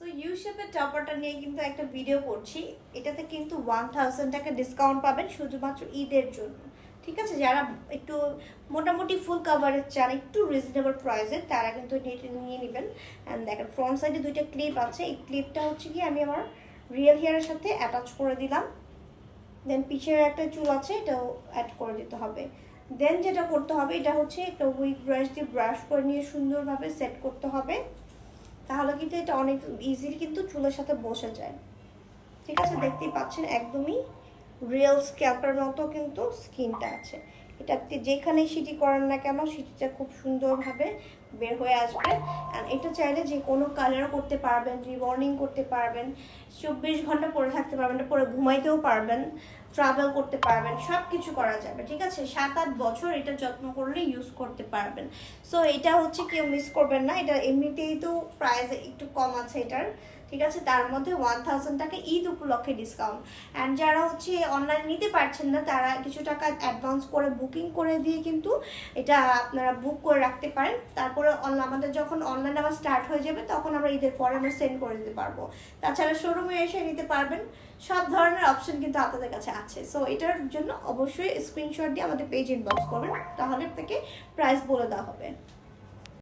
So you শেপের টপারটা নিয়ে কিন্তু একটা ভিডিও করছি। এটাতে কিন্তু 1000 টাকা ডিসকাউন্ট পাবেন শুধুমাত্র ঈদের জন্য। ঠিক আছে, যারা একটু মোটামুটি ফুল কাভারেজ চান একটু রিজনেবল প্রাইসে তারা কিন্তু এটা নিয়ে নেবেন। অ্যান্ড দেখেন ফ্রন্ট সাইডে দুইটা ক্লিপ আছে, এই ক্লিপটা হচ্ছে কি আমি আমার রিয়েল হেয়ারের সাথে অ্যাটাচ করে দিলাম। দেন পিছের একটা চুল আছে, এটাও অ্যাড করে দিতে হবে। দেন যেটা করতে হবে এটা হচ্ছে একটা উইক ব্রাশ দিয়ে ব্রাশ করে নিয়ে সুন্দরভাবে সেট করতে হবে, তাহলে কিন্তু এটা অনেক ইজিলি কিন্তু চুলের সাথে বসে যায়। ঠিক আছে, দেখতেই পাচ্ছেন একদমই রিয়েল স্ক্যাল্পের মতো কিন্তু স্কিনটা আছে। এটা যেখানে সিটি করেন না কেন সিটিটা খুব সুন্দরভাবে বের হয়ে আসবে। অ্যান্ড এটা চাইলে যে কোনো কালার করতে পারবেন, রিবর্নিং করতে পারবেন, 24 ঘন্টা পরে থাকতে পারবেন, পরে ঘুমাইতেও পারবেন, ট্রাভেল করতে পারবেন, সব কিছু করা যাবে। ঠিক আছে, 7-8 বছর এটা যত্ন করলে ইউজ করতে পারবেন। সো এটা হচ্ছে কেউ মিস করবেন না, এটা এমনিতেই তো প্রাইস একটু কম আছে এটার। ঠিক আছে, তার মধ্যে 1000 টাকা ঈদ উপলক্ষে ডিসকাউন্ট। অ্যান্ড যারা হচ্ছে অনলাইন নিতে পারছেন না তারা কিছু টাকা অ্যাডভান্স করে বুকিং করে দিয়ে কিন্তু এটা আপনারা বুক করে রাখতে পারেন। তারপরে আমাদের যখন অনলাইন আবার স্টার্ট হয়ে যাবে তখন আমরা ঈদের পরে আমরা সেন্ড করে দিতে পারবো। তাছাড়া শোরুমে এসে নিতে পারবেন, সব ধরনের অপশন কিন্তু আপনাদের কাছে আছে। সো এটার জন্য অবশ্যই স্ক্রিনশট দিয়ে আমাদের পেজ ইনবক্স করবেন, তাহলে থেকে প্রাইস বলে দেওয়া হবে।